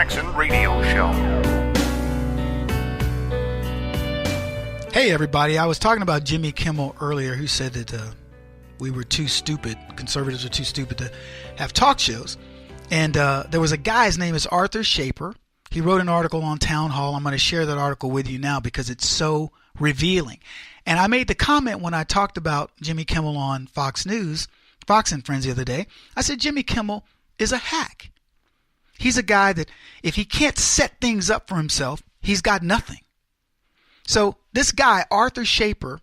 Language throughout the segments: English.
Jackson Radio Show. Hey everybody, I was talking about Jimmy Kimmel earlier, who said that we were too stupid, conservatives are too stupid to have talk shows. And there was a guy, his name is Arthur Shaper. He wrote an article on Town Hall. I'm going to share that article with you now because it's so revealing. And I made the comment when I talked about Jimmy Kimmel on Fox News, Fox and Friends the other day. I said Jimmy Kimmel is a hack. He's a guy that if he can't set things up for himself, he's got nothing. So this guy, Arthur Shaper,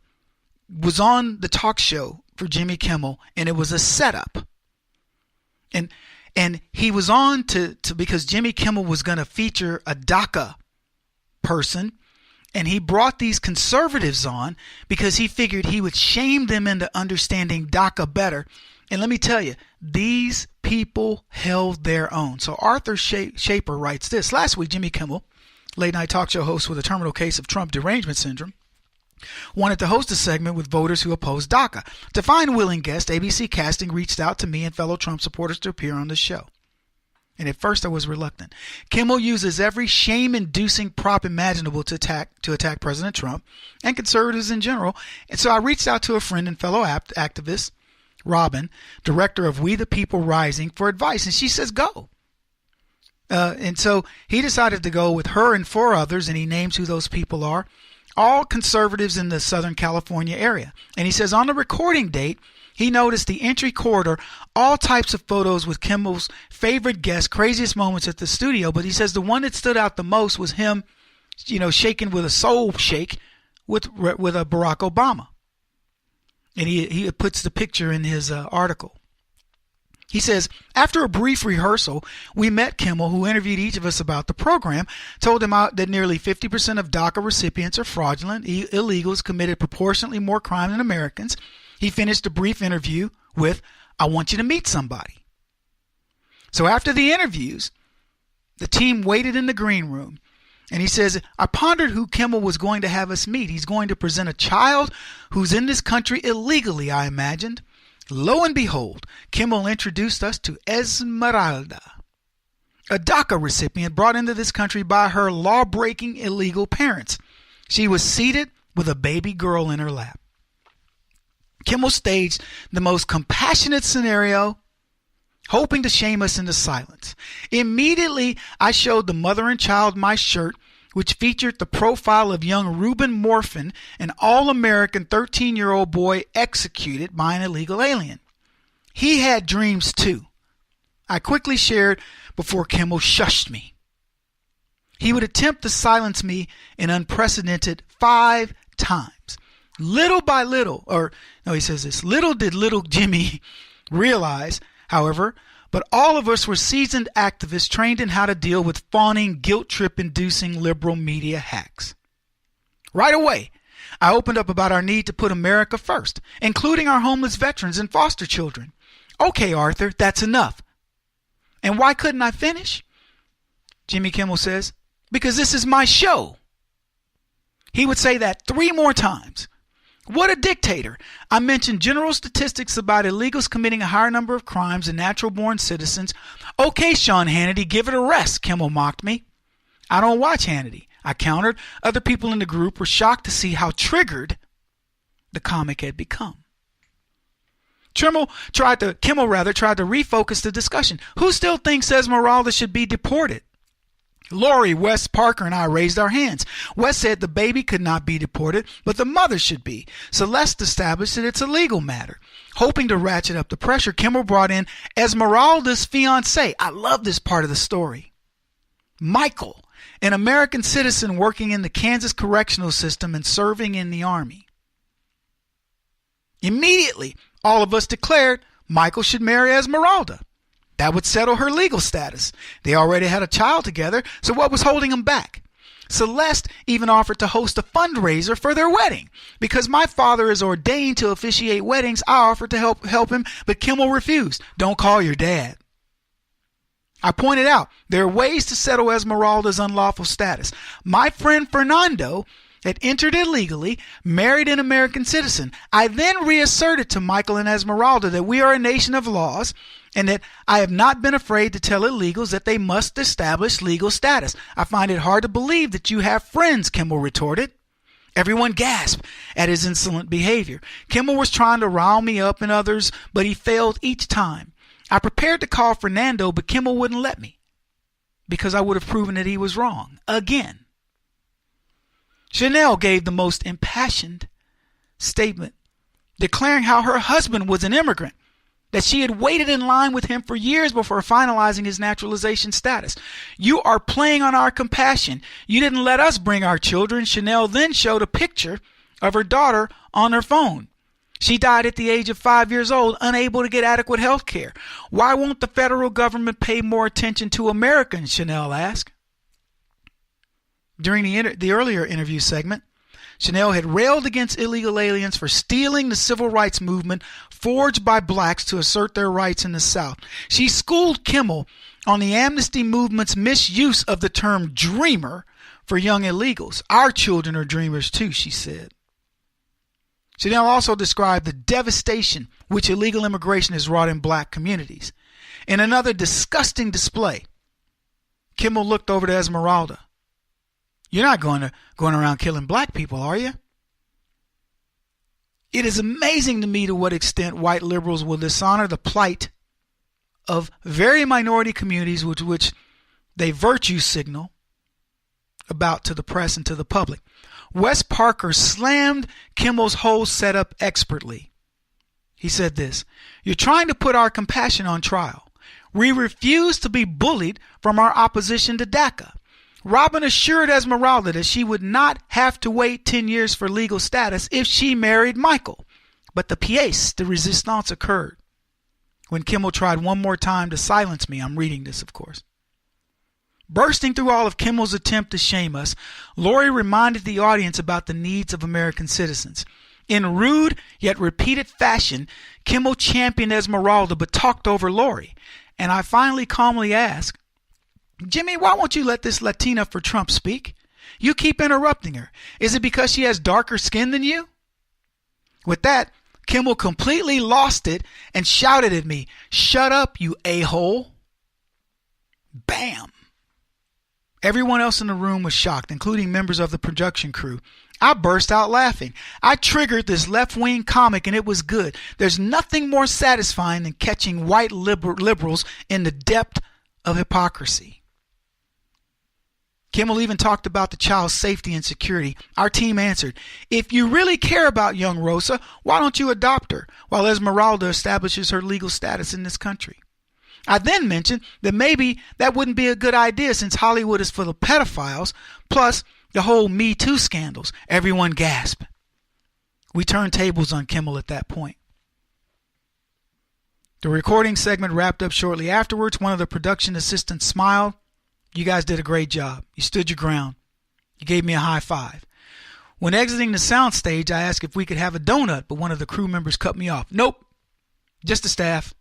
was on the talk show for Jimmy Kimmel, and it was a setup. And he was on to because Jimmy Kimmel was going to feature a DACA person, and he brought these conservatives on because he figured he would shame them into understanding DACA better. And let me tell you, these people held their own. So Arthur Shaper writes this. Last week, Jimmy Kimmel, late night talk show host with a terminal case of Trump derangement syndrome, wanted to host a segment with voters who opposed DACA. To find willing guests, ABC Casting reached out to me and fellow Trump supporters to appear on the show. And at first I was reluctant. Kimmel uses every shame-inducing prop imaginable to attack President Trump and conservatives in general. And so I reached out to a friend and fellow activist, Robin, director of We the People Rising, for advice. And she says, go. And so he decided to go with her and 4 others, and he names who those people are. All conservatives in the Southern California area. And he says on the recording date, he noticed the entry corridor, all types of photos with Kimmel's favorite guests, craziest moments at the studio. But he says the one that stood out the most was him, shaking with a soul shake with a Barack Obama. And he puts the picture in his article. He says, after a brief rehearsal, we met Kimmel, who interviewed each of us about the program, told him that nearly 50% of DACA recipients are fraudulent, illegals committed proportionately more crime than Americans. He finished a brief interview with, I want you to meet somebody. So after the interviews, the team waited in the green room. And he says, I pondered who Kimmel was going to have us meet. He's going to present a child who's in this country illegally, I imagined. Lo and behold, Kimmel introduced us to Esmeralda, a DACA recipient brought into this country by her law-breaking illegal parents. She was seated with a baby girl in her lap. Kimmel staged the most compassionate scenario, hoping to shame us into silence. Immediately, I showed the mother and child my shirt, which featured the profile of young Reuben Morphin, an all-American 13-year-old boy executed by an illegal alien. He had dreams too. I quickly shared before Kimmel shushed me. He would attempt to silence me an unprecedented 5 times. Little by little, he says this, little did little Jimmy realize, however, but all of us were seasoned activists trained in how to deal with fawning, guilt trip-inducing liberal media hacks. Right away, I opened up about our need to put America first, including our homeless veterans and foster children. Okay, Arthur, that's enough. And why couldn't I finish? Jimmy Kimmel says, because this is my show. He would say that 3 more times. What a dictator. I mentioned general statistics about illegals committing a higher number of crimes than natural-born citizens. Okay, Sean Hannity, give it a rest, Kimmel mocked me. I don't watch Hannity, I countered. Other people in the group were shocked to see how triggered the comic had become. Kimmel tried to refocus the discussion. Who still thinks Esmeralda should be deported? Lori, Wes, Parker, and I raised our hands. Wes said the baby could not be deported, but the mother should be. Celeste established that it's a legal matter. Hoping to ratchet up the pressure, Kimmel brought in Esmeralda's fiancé. I love this part of the story. Michael, an American citizen working in the Kansas correctional system and serving in the Army. Immediately, all of us declared Michael should marry Esmeralda. That would settle her legal status. They already had a child together, so what was holding them back? Celeste even offered to host a fundraiser for their wedding. Because my father is ordained to officiate weddings, I offered to help him, but Kimmel refused. Don't call your dad. I pointed out there are ways to settle Esmeralda's unlawful status. My friend Fernando had entered illegally, married an American citizen. I then reasserted to Michael and Esmeralda that we are a nation of laws and that I have not been afraid to tell illegals that they must establish legal status. I find it hard to believe that you have friends, Kimmel retorted. Everyone gasped at his insolent behavior. Kimmel was trying to rile me up and others, but he failed each time. I prepared to call Fernando, but Kimmel wouldn't let me because I would have proven that he was wrong again. Chanel gave the most impassioned statement, declaring how her husband was an immigrant, that she had waited in line with him for years before finalizing his naturalization status. You are playing on our compassion. You didn't let us bring our children. Chanel then showed a picture of her daughter on her phone. She died at the age of 5 years old, unable to get adequate health care. Why won't the federal government pay more attention to Americans? Chanel asked. During the earlier interview segment, Chanel had railed against illegal aliens for stealing the civil rights movement forged by blacks to assert their rights in the South. She schooled Kimmel on the amnesty movement's misuse of the term dreamer for young illegals. Our children are dreamers too, she said. Chanel also described the devastation which illegal immigration has wrought in black communities. In another disgusting display, Kimmel looked over to Esmeralda. You're not going around killing black people, are you? It is amazing to me to what extent white liberals will dishonor the plight of very minority communities which they virtue signal about to the press and to the public. Wes Parker slammed Kimmel's whole setup expertly. He said this, "You're trying to put our compassion on trial. We refuse to be bullied from our opposition to DACA. Robin assured Esmeralda that she would not have to wait 10 years for legal status if she married Michael. But the pièce de résistance occurred when Kimmel tried one more time to silence me." I'm reading this, of course. Bursting through all of Kimmel's attempt to shame us, Lori reminded the audience about the needs of American citizens. In rude yet repeated fashion, Kimmel championed Esmeralda but talked over Lori. And I finally calmly asked, "Jimmy, why won't you let this Latina for Trump speak? You keep interrupting her. Is it because she has darker skin than you?" With that, Kimmel completely lost it and shouted at me, "Shut up, you a-hole." Bam! Everyone else in the room was shocked, including members of the production crew. I burst out laughing. I triggered this left-wing comic and it was good. There's nothing more satisfying than catching white liberals in the depth of hypocrisy. Kimmel even talked about the child's safety and security. Our team answered, "If you really care about young Rosa, why don't you adopt her while Esmeralda establishes her legal status in this country?" I then mentioned that maybe that wouldn't be a good idea since Hollywood is full of pedophiles, plus the whole Me Too scandals. Everyone gasped. We turned tables on Kimmel at that point. The recording segment wrapped up shortly afterwards. One of the production assistants smiled. "You guys did a great job. You stood your ground. You gave me a high five." When exiting the soundstage, I asked if we could have a donut, but one of the crew members cut me off. "Nope, just the staff."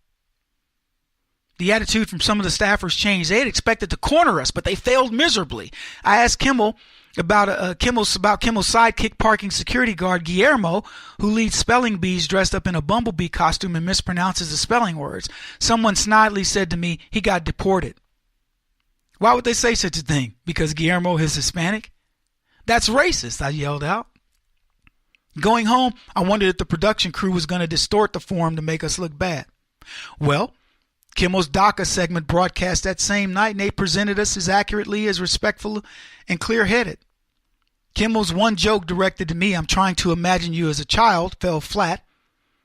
The attitude from some of the staffers changed. They had expected to corner us, but they failed miserably. I asked Kimmel about Kimmel's sidekick parking security guard, Guillermo, who leads spelling bees dressed up in a bumblebee costume and mispronounces the spelling words. Someone snidely said to me he got deported. Why would they say such a thing? Because Guillermo is Hispanic? That's racist, I yelled out. Going home, I wondered if the production crew was going to distort the form to make us look bad. Well, Kimmel's DACA segment broadcast that same night, and they presented us as accurately, as respectful, and clear-headed. Kimmel's one joke directed to me, "I'm trying to imagine you as a child," fell flat,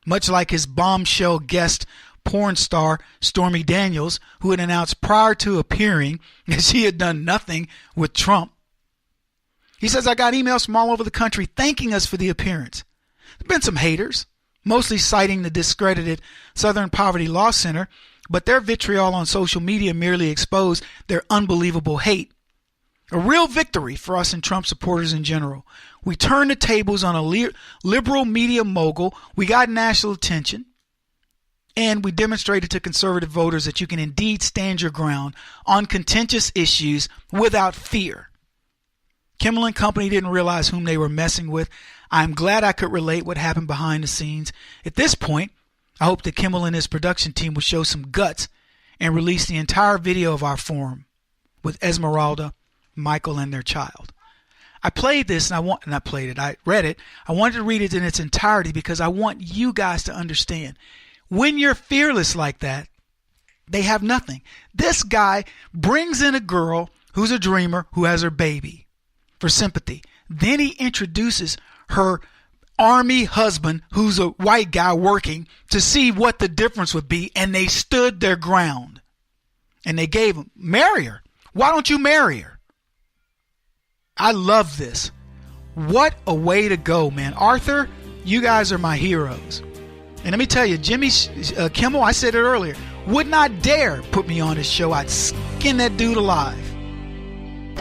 much like his bombshell guest porn star Stormy Daniels, who had announced prior to appearing that she had done nothing with Trump. He says, "I got emails from all over the country thanking us for the appearance. There have been some haters, mostly citing the discredited Southern Poverty Law Center, but their vitriol on social media merely exposed their unbelievable hate. A real victory for us and Trump supporters in general. We turned the tables on a liberal media mogul. We got national attention. And we demonstrated to conservative voters that you can indeed stand your ground on contentious issues without fear." Kimmel and company didn't realize whom they were messing with. I'm glad I could relate what happened behind the scenes. At this point, I hope that Kimmel and his production team will show some guts and release the entire video of our forum with Esmeralda, Michael, and their child. I played this I read it. I wanted to read it in its entirety because I want you guys to understand. When you're fearless like that, they have nothing. This guy brings in a girl who's a dreamer who has her baby for sympathy. Then he introduces her army husband who's a white guy working to see what the difference would be, and they stood their ground. And they gave him, marry her. Why don't you marry her? I love this. What a way to go, man. Arthur, you guys are my heroes. And let me tell you, Jimmy Kimmel, I said it earlier, would not dare put me on his show. I'd skin that dude alive.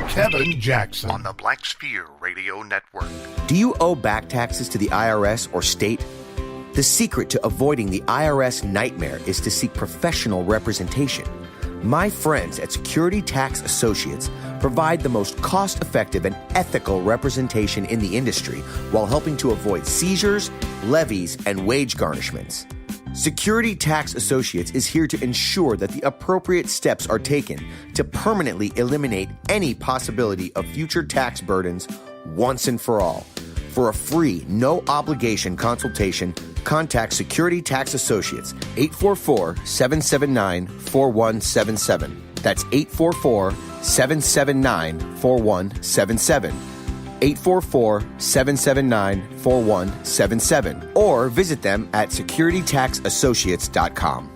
Kevin Jackson on the Black Sphere Radio Network. Do you owe back taxes to the IRS or state? The secret to avoiding the IRS nightmare is to seek professional representation. My friends at Security Tax Associates provide the most cost-effective and ethical representation in the industry while helping to avoid seizures, levies, and wage garnishments. Security Tax Associates is here to ensure that the appropriate steps are taken to permanently eliminate any possibility of future tax burdens once and for all. For a free, no-obligation consultation, contact Security Tax Associates, 844-779-4177. That's 844-779-4177. 844-779-4177. Or visit them at securitytaxassociates.com.